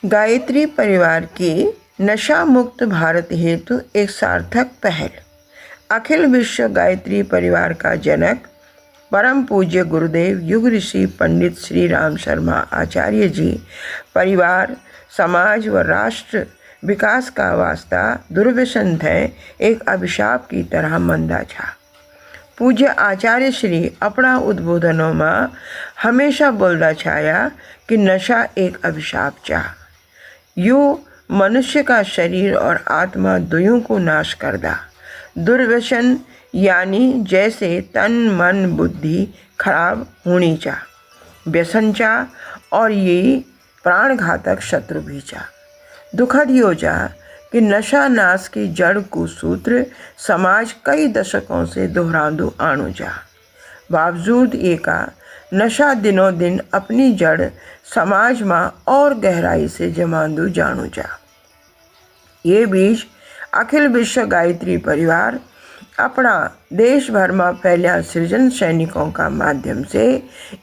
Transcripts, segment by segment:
गायत्री परिवार की नशा मुक्त भारत हेतु एक सार्थक पहल। अखिल विश्व गायत्री परिवार का जनक परम पूज्य गुरुदेव युग ऋषि पंडित श्री राम शर्मा आचार्य जी परिवार, समाज व राष्ट्र विकास का वास्ता दुर्व्यसन है एक अभिशाप की तरह मंदा था। पूज्य आचार्य श्री अपना उद्बोधनों में हमेशा बोलता छाया कि नशा एक अभिशाप चाह यू मनुष्य का शरीर और आत्मा दोनों को नाश कर दा। दुर्व्यसन यानी जैसे तन मन बुद्धि खराब होनी चाह, व्यसन चाह और ये प्राणघातक शत्रु भी चाह। दुखद यो जा कि नशा नाश की जड़ को सूत्र समाज कई दशकों से दोहरांदू आणु जा। बावजूद एका नशा दिनों दिन अपनी जड़ समाज में और गहराई से जमांदू जानू जा। ये बीज अखिल विश्व गायत्री परिवार अपना देश भर में फैलिया सृजन सैनिकों का माध्यम से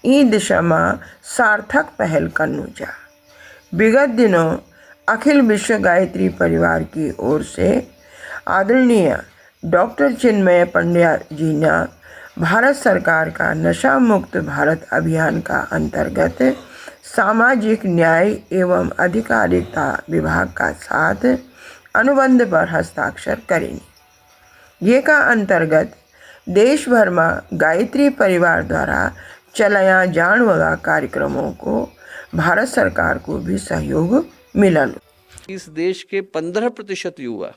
ई दिशा में सार्थक पहल करनू जा। विगत दिनों अखिल विश्व गायत्री परिवार की ओर से आदरणीय डॉक्टर चिन्मय पंड्या जी ने भारत सरकार का नशा मुक्त भारत अभियान का अंतर्गत सामाजिक न्याय एवं अधिकारिता विभाग का साथ अनुबंध पर हस्ताक्षर करेंगे। ये का अंतर्गत देश भर में गायत्री परिवार द्वारा चलाया जान वाला कार्यक्रमों को भारत सरकार को भी सहयोग मिला। इस देश के 15% युवा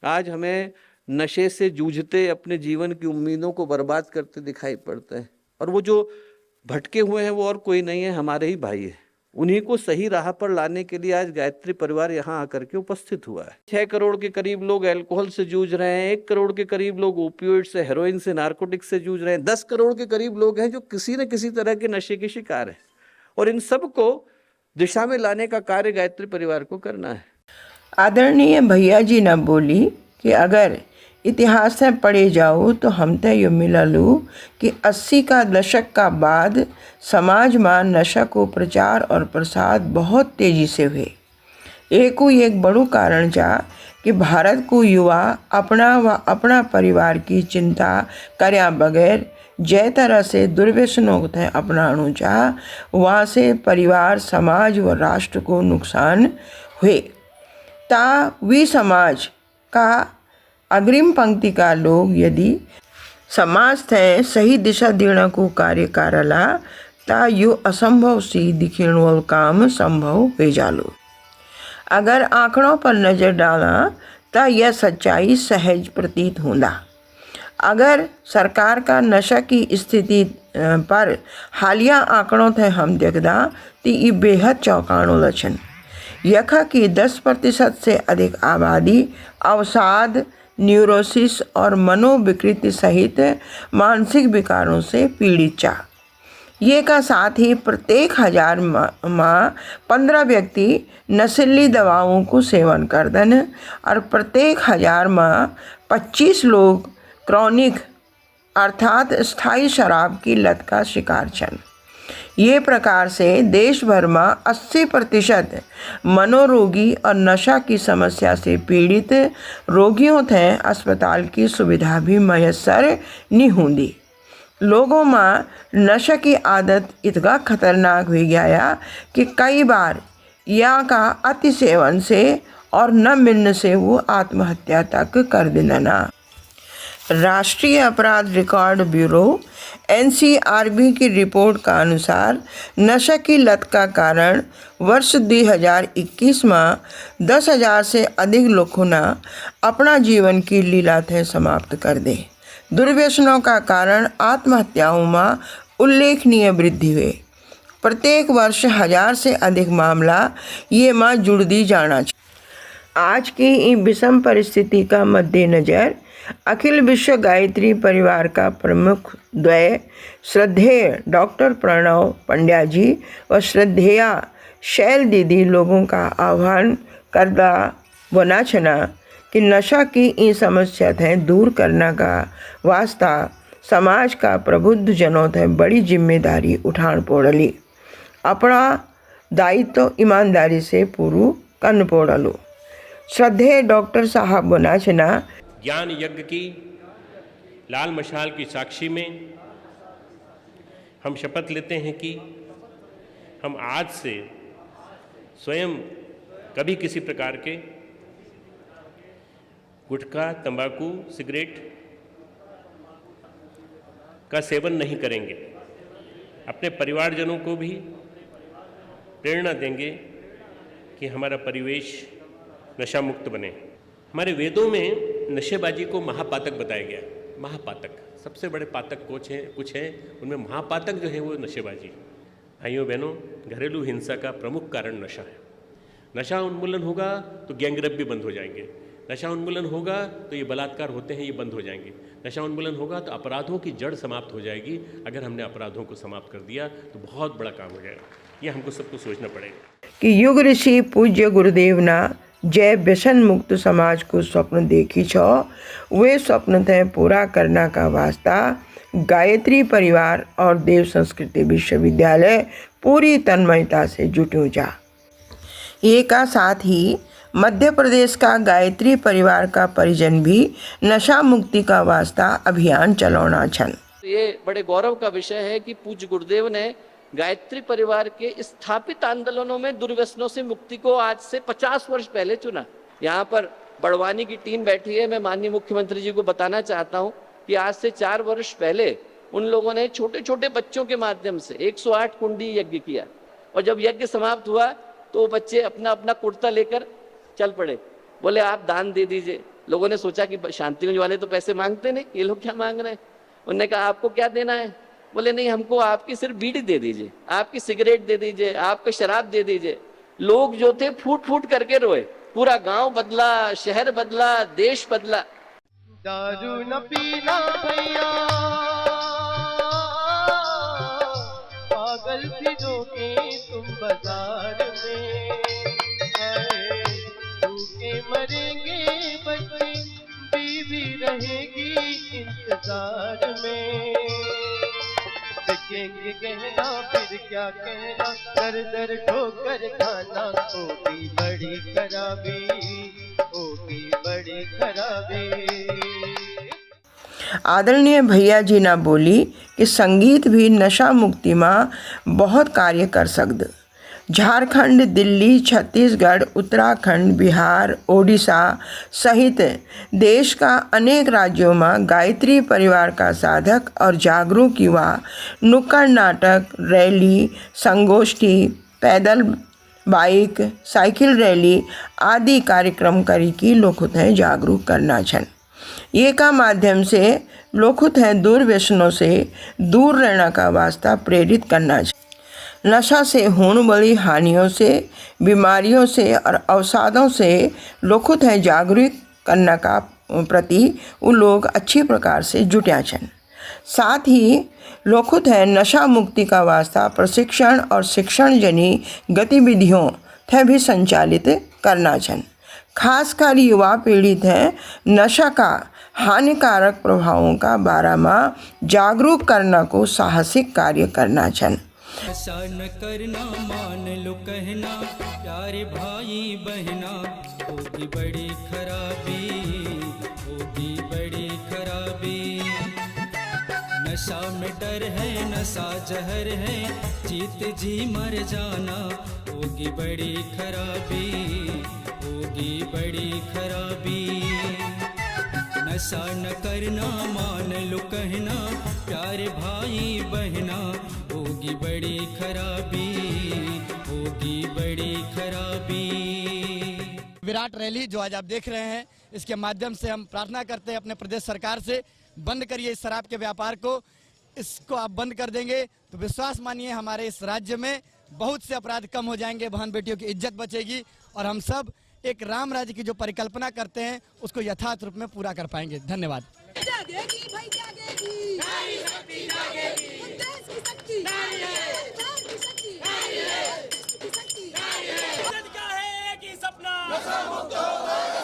आज हमें नशे से जूझते अपने जीवन की उम्मीदों को बर्बाद करते दिखाई पड़ते हैं, और वो जो भटके हुए हैं वो और कोई नहीं है, हमारे ही भाई है। उन्हीं को सही राह पर लाने के लिए आज गायत्री परिवार यहाँ आकर के उपस्थित हुआ है। 6 करोड़ के करीब लोग अल्कोहल से जूझ रहे हैं, 1 करोड़ के करीब लोग ओपियोइड से, हेरोइन से, नारकोटिक्स से जूझ रहे हैं, 10 करोड़ के करीब लोग हैं जो किसी न किसी तरह के नशे के शिकार हैं, और इन सब को दिशा में लाने का कार्य गायत्री परिवार को करना है। आदरणीय भैया जी ने बोली कि अगर इतिहास में पढ़े जाओ तो हम तो ये मिला लूँ कि 80 का दशक का बाद समाज में नशा को प्रचार और प्रसार बहुत तेज़ी से हुए। एक बड़ो कारण जा कि भारत को युवा अपना व अपना परिवार की चिंता कर्या बगैर जय तरह से दुर्व्यसनों को अपनाणु चाह, वहाँ से परिवार, समाज व राष्ट्र को नुकसान हुए। ता वी समाज का अग्रिम पंक्ति का लोग यदि समाज थे सही दिशा देने को कार्य करला ता यो असंभव सी दिखने वाला काम संभव हो जालो। अगर आंकड़ों पर नज़र डाला ता यह सच्चाई सहज प्रतीत होना। अगर सरकार का नशा की स्थिति पर हालिया आंकड़ों थे हम देखदा तो ये बेहद चौंकानो लक्षण यखा कि 10% से अधिक आबादी अवसाद, न्यूरोसिस और मनोविकृति सहित मानसिक विकारों से पीड़ित चा। ये का साथ ही प्रत्येक 1000 में 15 व्यक्ति नशीली दवाओं को सेवन कर दें और प्रत्येक 1000 में 25 लोग क्रॉनिक अर्थात स्थायी शराब की लत का शिकार छन। ये प्रकार से देश भर में 80% मनोरोगी और नशा की समस्या से पीड़ित रोगियों थे अस्पताल की सुविधा भी मैसर नहीं होती। लोगों में नशा की आदत इतना खतरनाक हो गया कि कई बार या का अति सेवन से और न मिलने से वो आत्महत्या तक कर देना। राष्ट्रीय अपराध रिकॉर्ड ब्यूरो NCRB की रिपोर्ट का अनुसार नशा की लत का कारण वर्ष 2021 में 10,000 से अधिक लोगों ने अपना जीवन की लीला थे समाप्त कर दे। दुर्व्यसनों का कारण आत्महत्याओं में उल्लेखनीय वृद्धि हुई। प्रत्येक वर्ष 1000 से अधिक मामला ये में जुड़ जाना चाहिए। आज की विषम परिस्थिति का मद्देनजर अखिल विश्व गायत्री परिवार का प्रमुख द्वय श्रद्धेय डॉक्टर प्रणव पंड्या जी व श्रद्धेया शैल दीदी लोगों का आह्वान करदा बना छना कि नशा की इन समस्या थे दूर करने का वास्ता समाज का प्रबुद्ध जनों थे बड़ी जिम्मेदारी उठान पड़ली। अपना दायित्व ईमानदारी से पूरू कन्नपोड़लु। श्रद्धेय डॉक्टर साहब बोनाचना ज्ञान यज्ञ की लाल मशाल की साक्षी में हम शपथ लेते हैं कि हम आज से स्वयं कभी किसी प्रकार के गुटखा, तंबाकू, सिगरेट का सेवन नहीं करेंगे। अपने परिवारजनों को भी प्रेरणा देंगे कि हमारा परिवेश नशा मुक्त बने। हमारे वेदों में नशेबाजी को महापातक बताया गया। महापातक सबसे बड़े पातक कुछ हैं, उनमें महापातक जो है वो नशेबाजी। भाइयों बहनों, घरेलू हिंसा का प्रमुख कारण नशा है। नशा उन्मूलन होगा तो गैंगरेप भी बंद हो जाएंगे। नशा उन्मूलन होगा तो ये बलात्कार होते हैं ये बंद हो जाएंगे। नशा उन्मूलन होगा तो अपराधों की जड़ समाप्त हो जाएगी। अगर हमने अपराधों को समाप्त कर दिया तो बहुत बड़ा काम हो जाएगा। ये हमको सबको सोचना पड़ेगा कि युग ऋषि पूज्य गुरुदेव ना जय व्यसन मुक्त समाज को स्वप्न देखी छो, वे स्वप्न थे पूरा करना का वास्ता गायत्री परिवार और देव संस्कृति विश्वविद्यालय पूरी तन्मयता से जुटो जा। ये का साथ ही मध्य प्रदेश का गायत्री परिवार का परिजन भी नशा मुक्ति का वास्ता अभियान चलाना छन। ये बड़े गौरव का विषय है कि पूज्य गुरुदेव ने गायत्री परिवार के स्थापित आंदोलनों में दुर्व्यसनों से मुक्ति को आज से 50 वर्ष पहले चुना। यहाँ पर बड़वानी की टीम बैठी है। मैं माननीय मुख्यमंत्री जी को बताना चाहता हूँ कि आज से 4 वर्ष पहले उन लोगों ने छोटे छोटे बच्चों के माध्यम से 108 कुंडी यज्ञ किया और जब यज्ञ समाप्त हुआ तो बच्चे अपना अपना कुर्ता लेकर चल पड़े, बोले आप दान दे दीजिए। लोगों ने सोचा कि शांतिकुंज वाले तो पैसे मांगते नहीं, ये लोग क्या मांग रहे हैं। उन्होंने कहा आपको क्या देना है? बोले नहीं, हमको आपकी सिर्फ बीड़ी दे दीजिए, आपकी सिगरेट दे दीजिए, आपका शराब दे दीजिए। लोग जो थे फूट फूट करके रोए। पूरा गांव बदला, शहर बदला, देश बदला। दारू न पीना भैया, पागल फिरोगे तुम बाजार में, भूखे मरेंगे बच्चे, बीवी रहेगी इंतजार में। देखेंगे कहना फिर क्या कहना, दर दर ठोकर खाना, होगी बड़ी खराबी, होगी बड़ी खराबी। आदरणीय भैया जी ना बोली कि संगीत भी नशा मुक्ति में बहुत कार्य कर सकद। झारखंड, दिल्ली, छत्तीसगढ़, उत्तराखंड, बिहार, ओडिशा सहित देश का अनेक राज्यों में गायत्री परिवार का साधक और जागरूक युवा नुक्कड़ नाटक, रैली, संगोष्ठी, पैदल, बाइक, साइकिल रैली आदि कार्यक्रम करी की लोग जागरूक करना छन। ये का माध्यम से लोग दुर्व्यसनों से दूर रहने का वास्ता प्रेरित करना छन। नशा से होने वाली हानियों से, बीमारियों से और अवसादों से लोग जागरूक करने का प्रति वो लोग अच्छी प्रकार से जुटा छन। साथ ही लोग नशा मुक्ति का वास्ता प्रशिक्षण और शिक्षण जनी गतिविधियों थे भी संचालित करना छन। खासकर युवा पीढ़ी थे नशा का हानिकारक प्रभावों का बारे में जागरूक करना को साहसिक कार्य करना छन। नशा न करना मान लो कहना, प्यारे भाई बहना, होगी बड़ी खराबी, होगी बड़ी खराबी। नशा में डर है, नशा जहर है, जीत जी मर जाना, होगी बड़ी खराबी, होगी बड़ी खराबी। नशा न करना मान लो कहना, प्यारे भाई बहना, होगी बड़ी खराबी, होगी बड़ी खराबी। विराट रैली जो आज आप देख रहे हैं, इसके माध्यम से हम प्रार्थना करते हैं अपने प्रदेश सरकार से, बंद करिए इस शराब के व्यापार को। इसको आप बंद कर देंगे तो विश्वास मानिए हमारे इस राज्य में बहुत से अपराध कम हो जाएंगे, बहन बेटियों की इज्जत बचेगी और हम सब एक राम राज्य की जो परिकल्पना करते हैं उसको यथार्थ रूप में पूरा कर पाएंगे। धन्यवाद। जागेगी भाई जागेगी, नारी शक्ति जागेगी, देश की शक्ति नारी है, पंजाब की शक्ति नारी है, की शक्ति नारी है। भारत का है एक ही सपना, नशा मुक्त हो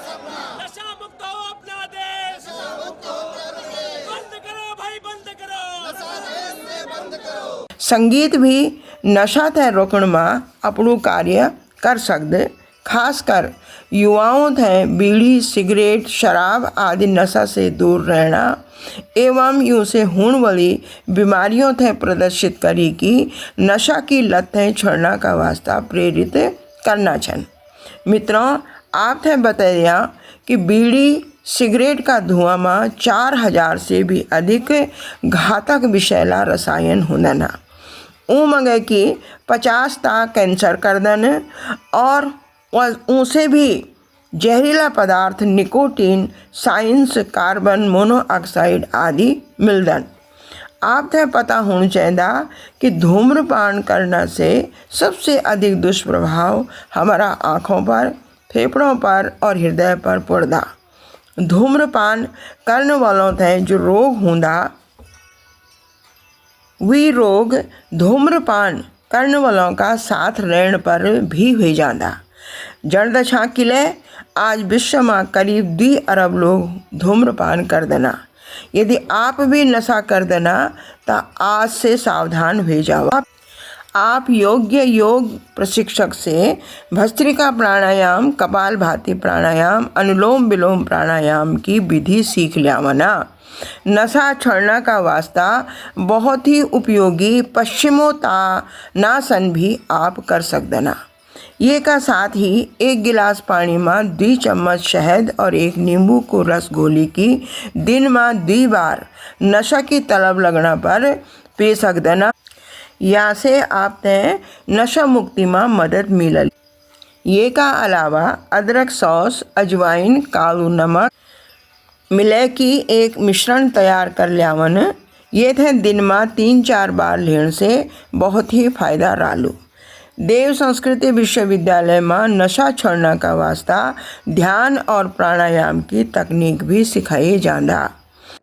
सपना, नशा मुक्त हो अपना देश, नशा मुक्त हो अपना देश। बंद करो भाई बंद करो, नशा देश से बंद करो। संगीत भी नशा थे रोकण में अपनू कार्य कर सकते। खासकर युवाओं थे बीड़ी सिगरेट शराब आदि नशा से दूर रहना एवं यूँ से होने वाली बीमारियों थे प्रदर्शित करी कि नशा की लत थे छोड़ना का वास्ता प्रेरित करना छन। मित्रों, आप थे बताया कि बीड़ी सिगरेट का धुआं में 4000 से भी अधिक घातक विषैला रसायन होना मगे कि 50 कैंसर कर दन और उनसे भी जहरीला पदार्थ निकोटीन साइंस कार्बन मोनोऑक्साइड आदि मिलदन। आप थे पता होना चाहिए कि धूम्रपान करने से सबसे अधिक दुष्प्रभाव हमारा आँखों पर फेफड़ों पर और हृदय पर पड़ता। धूम्रपान करने वालों थे जो रोग होंदा वे रोग धूम्रपान करने वालों का साथ रहने पर भी हो जाता। जनदशा के लिए आज विश्व में करीब 2 अरब लोग धूम्रपान कर देना। यदि आप भी नशा कर देना तो आज से सावधान हो जाओ। आप योग्य योग प्रशिक्षक से भस्त्रिका प्राणायाम कपालभाति प्राणायाम अनुलोम विलोम प्राणायाम की विधि सीख लियावना। नशा छोड़ने का वास्ता बहुत ही उपयोगी पश्चिमोत्तानासन भी आप कर सकते ना। ये का साथ ही 1 गिलास पानी में 2 चम्मच शहद और 1 नींबू को रस घोली की दिन में 2 बार नशा की तलब लगना पर पी सकते ना। यहाँ से आपने नशा मुक्ति में मदद मिलल। ये का अलावा अदरक सॉस अजवाइन कालू नमक मिले की एक मिश्रण तैयार कर लियावन। ये थे दिन में 3-4 बार लेने से बहुत ही फायदा रालू। देव संस्कृति विश्वविद्यालय में नशा छोड़ने का वास्ता ध्यान और प्राणायाम की तकनीक भी सिखाई जाता।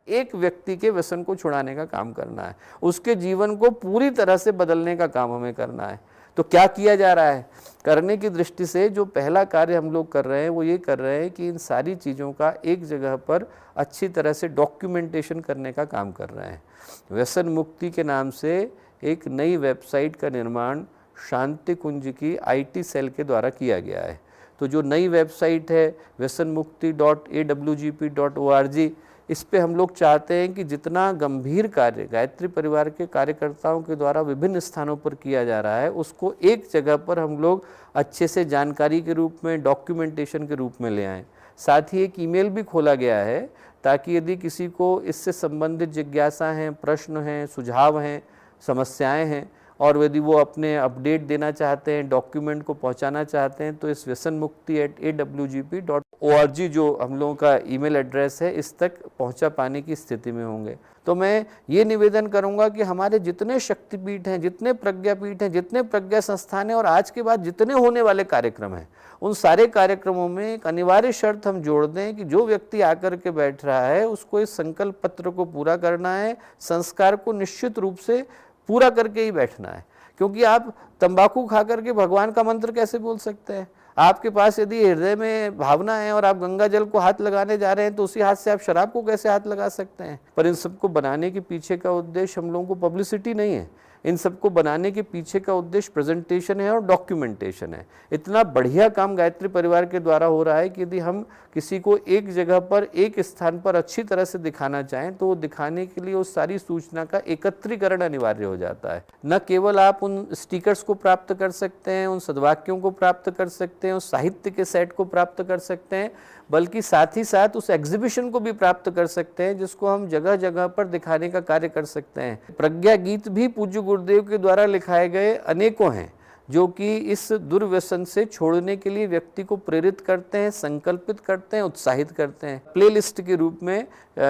एक व्यक्ति के व्यसन को छुड़ाने का काम करना है, उसके जीवन को पूरी तरह से बदलने का काम हमें करना है। तो क्या किया जा रहा है? करने की दृष्टि से जो पहला कार्य हम लोग कर रहे हैं वो ये कर रहे हैं कि इन सारी चीज़ों का एक जगह पर अच्छी तरह से डॉक्यूमेंटेशन करने का काम कर रहे हैं। व्यसन मुक्ति के नाम से एक नई वेबसाइट का निर्माण शांति कुंज की IT सेल के द्वारा किया गया है। तो जो नई वेबसाइट है व्यसनमुक्ति.awgp.org, इस पे हम लोग चाहते हैं कि जितना गंभीर कार्य गायत्री परिवार के कार्यकर्ताओं के द्वारा विभिन्न स्थानों पर किया जा रहा है उसको एक जगह पर हम लोग अच्छे से जानकारी के रूप में डॉक्यूमेंटेशन के रूप में ले आएँ। साथ ही एक ईमेल भी खोला गया है ताकि यदि किसी को इससे संबंधित जिज्ञासा हैं, प्रश्न हैं, सुझाव हैं, समस्याएं हैं और यदि वो अपने अपडेट देना चाहते हैं, डॉक्यूमेंट को पहुंचाना चाहते हैं तो इस व्यसनमुक्ति@awgp.org जो हम लोगों का ईमेल एड्रेस है इस तक पहुंचा पाने की स्थिति में होंगे। तो मैं ये निवेदन करूंगा कि हमारे जितने शक्तिपीठ हैं, जितने प्रज्ञापीठ हैं, जितने प्रज्ञा संस्थान हैं और आज के बाद जितने होने वाले कार्यक्रम हैं उन सारे कार्यक्रमों में एक अनिवार्य शर्त हम जोड़ दें कि जो व्यक्ति आकर के बैठ रहा है उसको इस संकल्प पत्र को पूरा करना है, संस्कार को निश्चित रूप से पूरा करके ही बैठना है। क्योंकि आप तंबाकू खा करके भगवान का मंत्र कैसे बोल सकते हैं? आपके पास यदि हृदय में भावना है और आप गंगा जल को हाथ लगाने जा रहे हैं तो उसी हाथ से आप शराब को कैसे हाथ लगा सकते हैं? पर इन सबको बनाने के पीछे का उद्देश्य हम लोगों को पब्लिसिटी नहीं है, इन सबको बनाने के पीछे का उद्देश्य प्रेजेंटेशन है और डॉक्यूमेंटेशन है। इतना बढ़िया काम गायत्री परिवार के द्वारा हो रहा है कि यदि हम किसी को एक जगह पर एक स्थान पर अच्छी तरह से दिखाना चाहें तो वो दिखाने के लिए उस सारी सूचना का एकत्रीकरण अनिवार्य हो जाता है। न केवल आप उन स्टिकर्स को प्राप्त कर सकते हैं, उन सद्वाक्यों को प्राप्त कर सकते हैं, उस साहित्य के सेट को प्राप्त कर सकते हैं, बल्कि साथ ही साथ उस एग्जीबिशन को भी प्राप्त कर सकते हैं जिसको हम जगह जगह पर दिखाने का कार्य कर सकते हैं। प्रज्ञा गीत भी पूज्य गुरुदेव के द्वारा लिखाए गए अनेकों हैं जो कि इस दुर्व्यसन से छोड़ने के लिए व्यक्ति को प्रेरित करते हैं, संकल्पित करते हैं, उत्साहित करते हैं। प्लेलिस्ट के रूप में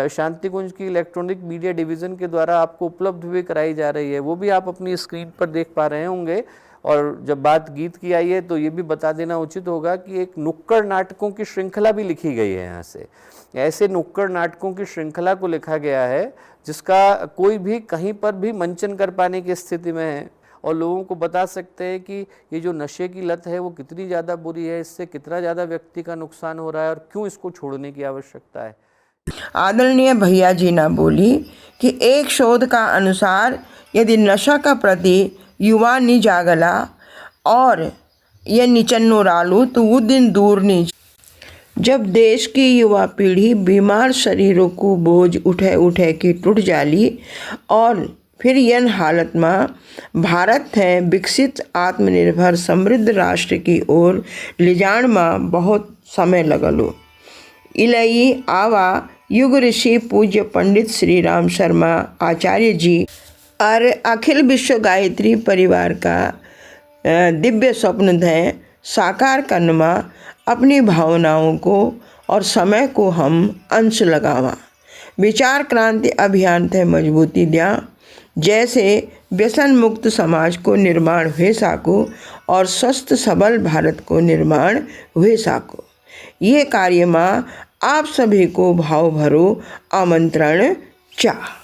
शांति कुंज की इलेक्ट्रॉनिक मीडिया डिवीज़न के द्वारा आपको उपलब्ध भी कराई जा रही है, वो भी आप अपनी स्क्रीन पर देख पा रहे होंगे। और जब बात गीत की आई है तो ये भी बता देना उचित होगा कि एक नुक्कड़ नाटकों की श्रृंखला भी लिखी गई है। यहाँ से ऐसे नुक्कड़ नाटकों की श्रृंखला को लिखा गया है जिसका कोई भी कहीं पर भी मंचन कर पाने की स्थिति में है और लोगों को बता सकते हैं कि ये जो नशे की लत है वो कितनी ज़्यादा बुरी है, इससे कितना ज़्यादा व्यक्ति का नुकसान हो रहा है और क्यों इसको छोड़ने की आवश्यकता है। आदरणीय भैया जी ने बोली कि एक शोध का अनुसार यदि नशा का प्रति युवा नहीं जागला और ये निचन्नो रालू तो वो दिन दूर नहीं जब देश की युवा पीढ़ी बीमार शरीरों को बोझ उठे उठे के टूट जाली और फिर यन हालत में भारत है विकसित आत्मनिर्भर समृद्ध राष्ट्र की ओर ले जान में बहुत समय लगलो। इलई आवा युग ऋषि पूज्य पंडित श्री राम शर्मा आचार्य जी और अखिल विश्व गायत्री परिवार का दिव्य स्वप्न थे साकार करने में अपनी भावनाओं को और समय को हम अंश लगावा। विचार क्रांति अभियान थे मजबूती दिया जैसे व्यसन मुक्त समाज को निर्माण हुए साको और स्वस्थ सबल भारत को निर्माण हुए साको। ये कार्य में आप सभी को भाव भरो आमंत्रण चाह।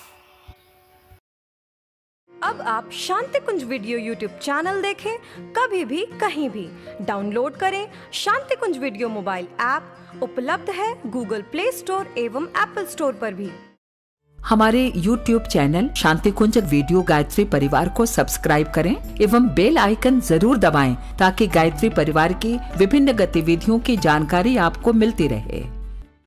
अब आप शांति कुंज वीडियो यूट्यूब चैनल देखें कभी भी कहीं भी। डाउनलोड करें शांति कुंज वीडियो मोबाइल ऐप, उपलब्ध है गूगल प्ले स्टोर एवं एप्पल स्टोर पर भी। हमारे YouTube चैनल शांति कुंज वीडियो गायत्री परिवार को सब्सक्राइब करें एवं बेल आइकन जरूर दबाएं ताकि गायत्री परिवार की विभिन्न गतिविधियों की जानकारी आपको मिलती रहे।